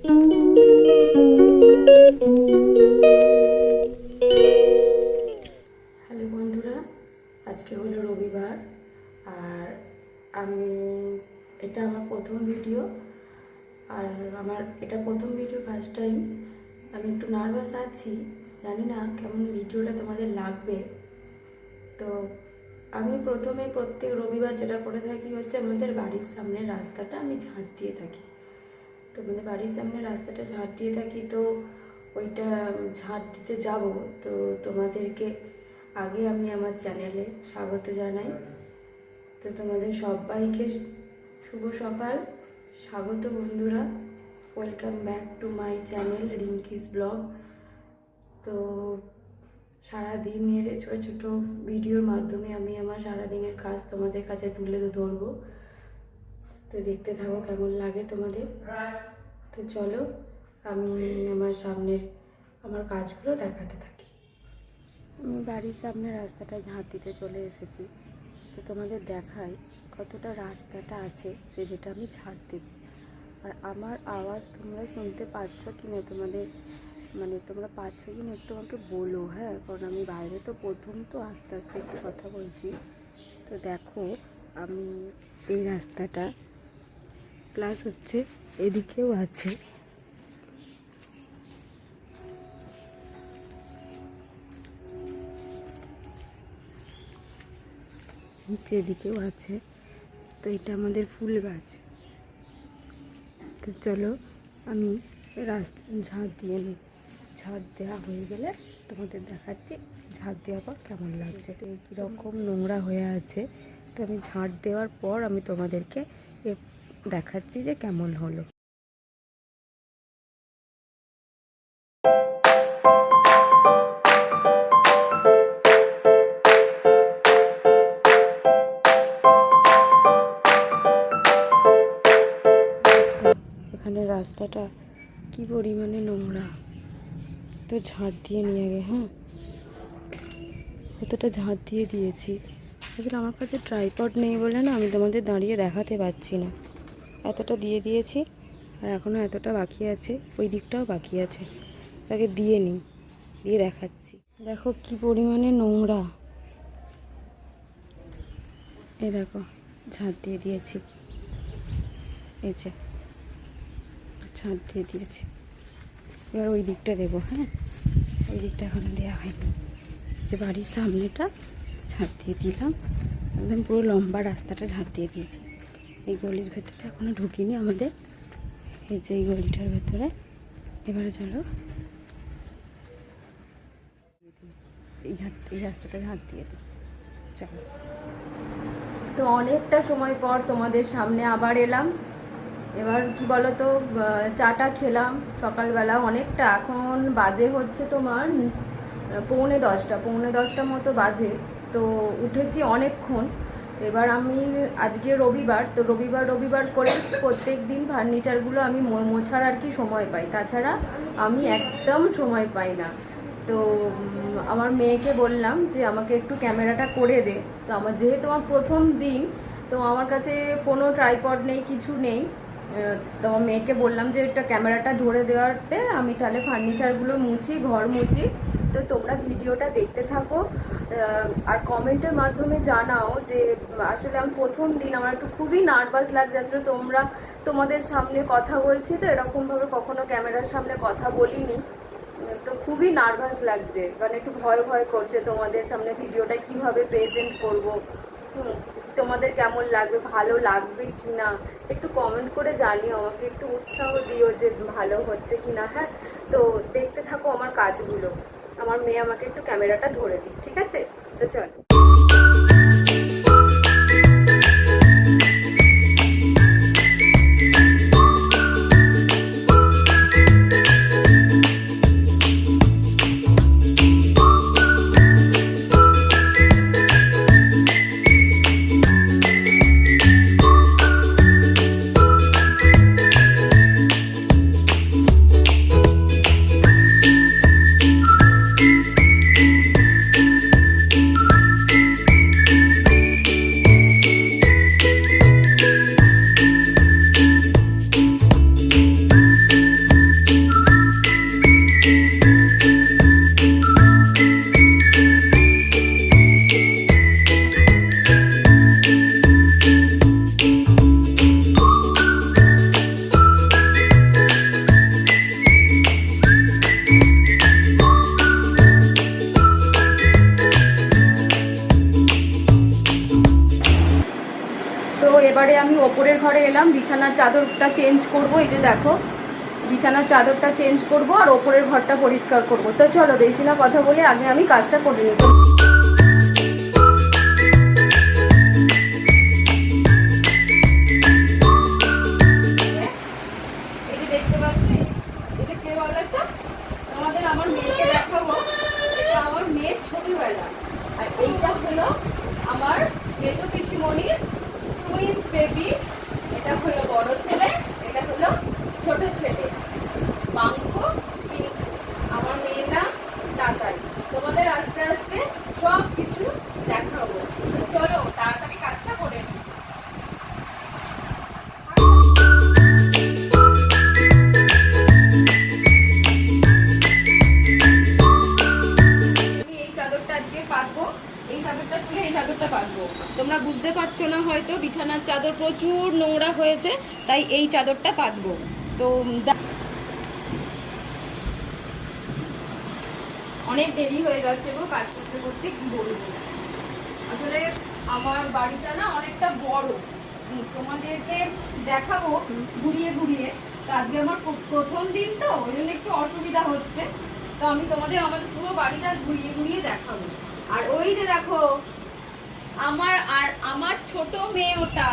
Hello বন্ধুরা, আজকে হলো রবিবার আর এটা আমার প্রথম ভিডিও। আর আমার এটা প্রথম ভিডিও, ফার্স্ট টাইম। আমি একটু নার্ভাস আছি, জানি না কেমন ভিডিওটা তোমাদের লাগবে। তো আমি প্রথমে প্রত্যেক রবিবার যেটা করে থাকি হচ্ছে আমাদের বাড়ির সামনের রাস্তাটা আমি ঝাঁট দিয়ে থাকি। তো আমাদের বাড়ির সামনে রাস্তাটা ঝাঁট দিয়ে থাকি, তো ওইটা ঝাঁট দিতে যাব। তো তোমাদেরকে আগে আমি আমার চ্যানেলে স্বাগত জানাই। তো তোমাদের সবাইকে শুভ সকাল, স্বাগত বন্ধুরা। Welcome back to my channel Rinki's vlog. তো সারাদিনের ছোটো ছোটো ভিডিওর মাধ্যমে আমি আমার সারাদিনের কাজ তোমাদের কাছে তুলে ধরবো। তো দেখতে থাকো কেমন লাগে তোমাদের। তো চলো আমি আমার কাজগুলো দেখাতে থাকি। আমি বাড়ির সামনে রাস্তাটা ঝাঁট দিতে চলে এসেছি। তো তোমাদের দেখাই কতটা রাস্তাটা আছে যেটা আমি ঝাঁট দেব। আর আমার আওয়াজ তোমরা শুনতে পাচ্ছ কি না, তোমরা পাচ্ছ কি না একটু আমাকে বলো, হ্যাঁ? কারণ আমি বাইরে তো প্রথম, তো আস্তে আস্তে একটু কথা বলছি। তো দেখো আমি এই রাস্তাটা প্লাস হচ্ছে এদিকেও আছে, এদিকেও আছে। তো এটা আমাদের ফুল গাছ। তো চলো আমি রাস্তা ঝাঁট দিয়ে নিই। ঝাঁট দেওয়া হয়ে গেলে তোমাদের দেখাচ্ছি ঝাঁট দেওয়ার পর কেমন লাগছে। তো কীরকম নোংরা হয়ে আছে, তো আমি ঝাঁট দেওয়ার পর আমি তোমাদেরকে দেখাচ্ছি যে কেমন হলো। এখানে রাস্তাটা কি পরিমাণে নোংরা, তো ঝাঁট দিয়ে নিয়ে গে, হ্যাঁ কতটা ঝাঁট দিয়ে দিয়েছি। আসলে আমার কাছে ট্রাইপড নেই বলে না আমি তোমাদের দাঁড়িয়ে দেখাতে পারছি না। এতটা দিয়ে দিয়েছি আর এখনও এতটা বাকি আছে, ওই দিকটাও বাকি আছে। তাকে দিয়ে নিই, দিয়ে দেখাচ্ছি। দেখো কি পরিমাণে নোংরা, এই দেখো ঝাঁট দিয়ে দিয়েছি, এই যে ঝাঁট দিয়ে দিয়েছি। এবার ওই দিকটা দেবো, হ্যাঁ ওই দিকটা এখনো দেওয়া হয়নি। যে বাড়ির সামনেটা ঝাঁট দিয়ে দিলাম, একদম পুরো লম্বা রাস্তাটা ঝাঁট দিয়ে দিয়েছি। এই গলির ভেতরে এখনও ঢুকিনি আমাদের, এই যে এই গলিটার ভেতরে। এবারে চলো এই রাস্তাটা ঝাঁট দিয়ে দিই, চলো। তো অনেকটা সময় পর তোমাদের সামনে আবার এলাম। এবার কি বলো তো, চাটা খেলাম সকালবেলা অনেকটা, এখন বাজে হচ্ছে তোমার পৌনে দশটা মতো বাজে। তো উঠেছি অনেকক্ষণ। এবার আমি আজকে রবিবার, তো রবিবার করে প্রত্যেক দিন ফার্নিচারগুলো আমি মোছার আর কি সময় পাই, তাছাড়া আমি একদম সময় পাই না। তো আমার মেয়েকে বললাম যে আমাকে একটু ক্যামেরাটা করে দে। তো যেহেতু আমার প্রথম দিন, তো আমার কাছে কোনো ট্রাইপড নেই, কিছু নেই। তো আমার মেয়েকে বললাম যে একটা ক্যামেরাটা ধরে দেওয়াতে আমি তাহলে ফার্নিচারগুলো মুছি, ঘর মুছি। তো তোমরা ভিডিওটা দেখতে থাকো আর কমেন্টের মাধ্যমে জানাও যে আসলে আমি প্রথম দিন, আমার একটু খুবই নার্ভাস লাগছে। আসলে তোমাদের সামনে কথা বলছি, তো এরকমভাবে কখনো ক্যামেরার সামনে কথা বলিনি, তো খুবই নার্ভাস লাগছে, মানে একটু ভয় করছে তোমাদের সামনে ভিডিওটা কিভাবে প্রেজেন্ট করব। তোমাদের কেমন লাগবে, ভালো লাগবে কি না একটু কমেন্ট করে জানিও, আমাকে একটু উৎসাহ দিও যে ভালো হচ্ছে কি না, হ্যাঁ? তো দেখতে থাকো আমার কাজগুলো। আমার মেয়ে আমাকে একটু ক্যামেরাটা ধরে দিই, ঠিক আছে? তো চলো। ঘরে এলাম, বিছানার চাদরটা চেঞ্জ করব। এই যে দেখো, বিছানার চাদরটা চেঞ্জ করব আর ওপরের ঘরটা পরিষ্কার করব। তো চলো বেশি না কথা বলে আগে আমি কাজটা করে নিই। দেখতে পাচ্ছি এটা কে বলে তো, তোমাদের আমার মেয়েকে দেখাবো। এটা আমার মেয়ের ছোটবেলা, আর এইটা হলো আমার মেজো পিসিমণির টুইন্স বেবি। এটা হলো বড় ছেলে, এটা হলো ছোট ছেলে। বাঙ্কো পিঙ্কু, আমার মেয়ের নাম তাতাই। তোমাদের আস্তে আস্তে সব কিছু দেখাবো। তো চলো তাড়াতাড়ি কাজটা করে নিই। তোমরা বুঝতে পারছো না হয়তো, বিছানার চাদর প্রচুর নোংরা হয়েছে, তাই এই চাদরটা পাতবো। তো অনেক দেরি হয়ে যাচ্ছে গো কাজ করতে করতে, কি বলবো। আসলে আমার বাড়িটা না অনেকটা বড়, তোমাদেরকে দেখাবো ঘুরিয়ে ঘুরিয়ে। তো আজকে আমার প্রথম দিন, তো ওই জন্য একটু অসুবিধা হচ্ছে। তো আমি তোমাদের আমাদের পুরো বাড়িটা ঘুরিয়ে ঘুরিয়ে দেখাবো। আর ওই যে দেখো আমার ছোট মেয়ে, ওটা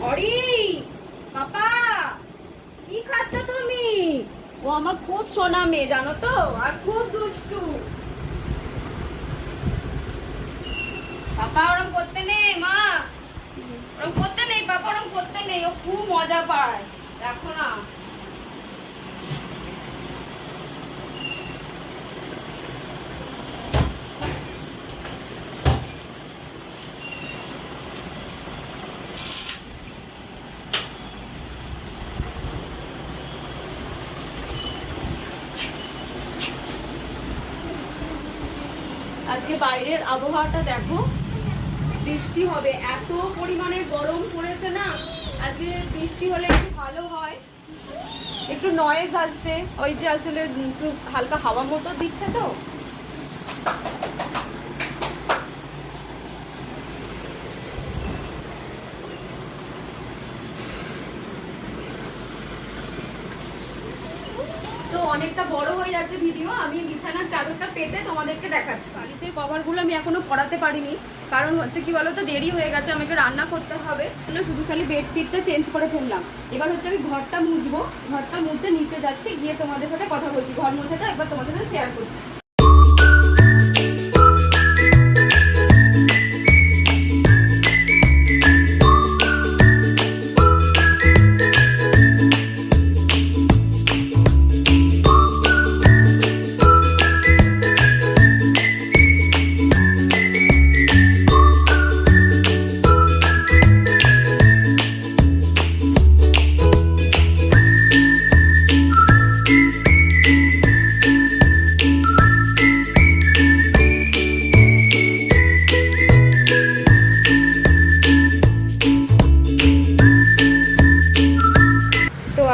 অরি পাপা, কি খাচ্ছ তুমি? ও আমার খুব সোনা মেয়ে জানো তো, আর খুব দুষ্টু। পাপা ওরম করতে নেই, মা ওরম করতে নেই, পাপা ওরম করতে নেই, ও খুব মজা পায়, দেখো না। আজকে বাইরের আবহাওয়াটা দেখো, বৃষ্টি হবে, এত পরিমাণে গরম পড়েছে না। আজকে বৃষ্টি হলে একটু ভালো হয়, একটু নয়েজ আসছে, ওই যে আসলে একটু হালকা হাওয়া মতো দিচ্ছে তো। অনেকটা বড় হয়ে যাচ্ছে ভিডিও, আমি বিছানার চাদরটা পেতে তোমাদেরকে দেখাচ্ছি। বালিশের কভারগুলো আমি এখনো পরাতে পারিনি, কারণ হচ্ছে কি বলতো, দেরি হয়ে গেছে, আমাকে রান্না করতে হবে, শুধু খালি বেডশিটটা চেঞ্জ করে ফেললাম। এবার হচ্ছে আমি ঘরটা মুছবো, ঘরটা মুছে নিচে যাচ্ছি, গিয়ে তোমাদের সাথে কথা বলছি। ঘর মোছাটা একবার তোমাদের সাথে শেয়ার করছি।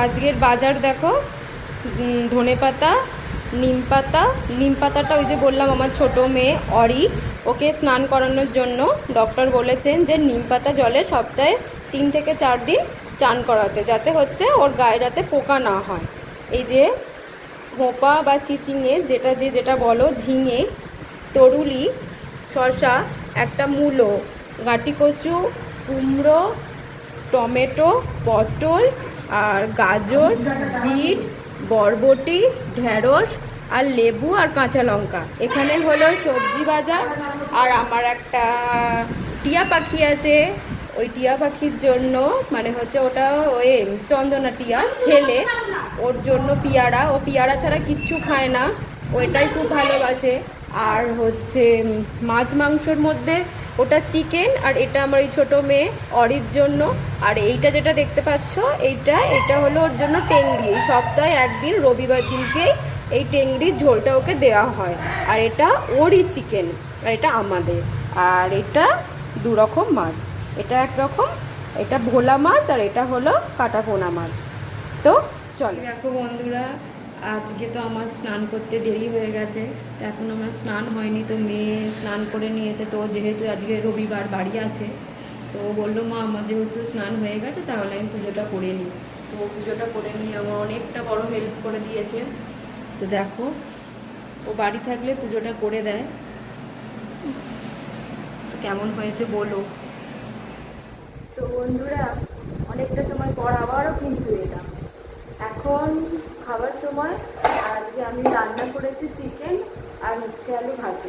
আজকের বাজার দেখো, ধনেপাতা, নিম পাতাটা ওই যে বললাম আমার ছোট মেয়ে অরি, ওকে স্নান করানোর জন্য ডক্টর বলেছেন যে নিম পাতা জলে সপ্তাহে 3 থেকে 4 দিন চান করাতে, যাতে হচ্ছে ওর গায়ে যাতে পোকা না হয়। এই যে হোপা বা চিচিঙে, যেটা বলো, ঝিঙে, তরুলি, শসা, একটা মূলো, গাঁটি কচু, কুমড়ো, টমেটো, পটল, আর গাজর, বিট, বরবটি, ঢেঁড়স, আর লেবু, আর কাঁচা লঙ্কা। এখানে হলো সবজি বাজার। আর আমার একটা টিয়া পাখি আছে, ওই টিয়া পাখির জন্য, মানে হচ্ছে ওটা ওই চন্দনা টিয়া ছেলে, ওর জন্য পিয়ারা। ও পিয়ারা ছাড়া কিচ্ছু খায় না, ওইটাই খুব ভালোবাসে। আর হচ্ছে মাছ মাংসর মধ্যে ওটা চিকেন, আর এটা আমার এই ছোটো মেয়ে অরির জন্য। আর এইটা যেটা দেখতে পাচ্ছ, এটা হলো ওর জন্য টেংরি। এই সপ্তাহে একদিন রবিবার দিনকেই এই টেংরির ঝোলটা ওকে দেওয়া হয়। আর এটা ওরই চিকেন, আর এটা আমাদের। আর এটা 2 রকম মাছ, এটা একরকম, এটা ভোলা মাছ, আর এটা হলো কাটাপোনা মাছ। তো চলো দেখো বন্ধুরা, আজকে তো আমার স্নান করতে দেরি হয়ে গেছে, তো এখন আমার স্নান হয়নি। তো মেয়ে স্নান করে নিয়েছে, তো যেহেতু আজকে রবিবার বাড়ি আছে, তো তো ও বললো মা আমার যেহেতু স্নান হয়ে গেছে তাহলে আমি পুজোটা করে নিই। তো পুজোটা করে নিয়ে আমার অনেকটা বড় হেল্প করে দিয়েছে। তো দেখো ও বাড়ি থাকলে পুজোটা করে দেয়। তো কেমন হয়েছে বলো। তো বন্ধুরা অনেকটা সময় পর আবারও কিন্তু এলাম। এখন খাবার সময়। আজকে আমি রান্না করেছি চিকেন আর হচ্ছে আলু ভাতে,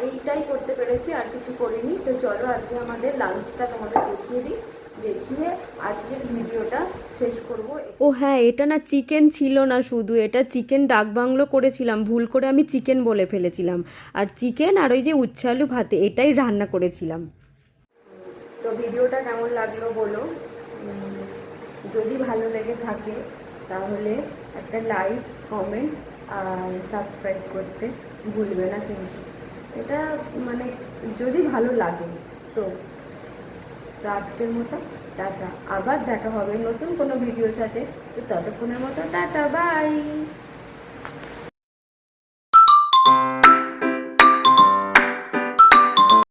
এইটাই করতে পেরেছি, আর কিছু করিনি। তো চলো আজকে আমাদের লাঞ্চটা তোমাদের দেখিয়ে দিই, দেখিয়ে আজকের ভিডিওটা শেষ করব। ও হ্যাঁ, এটা না চিকেন ছিল না, শুধু এটা চিকেন ডাক বাংলো করেছিলাম, ভুল করে আমি চিকেন বলে ফেলেছিলাম। আর চিকেন আর ওই যে উচ্ছে আলু ভাতে এটাই রান্না করেছিলাম। তো ভিডিওটা কেমন লাগলো বলো। যদি ভালো লেগে থাকে তাহলে একটা লাইক, কমেন্ট আর সাবস্ক্রাইব করতে ভুলবে না কিন্তু। এটা মানে যদি ভালো লাগে তো। তো আজকের মতো টাটা, আবার দেখা হবে নতুন কোনো ভিডিওর সাথে। তো ততক্ষণের মতো টাটা, বাই।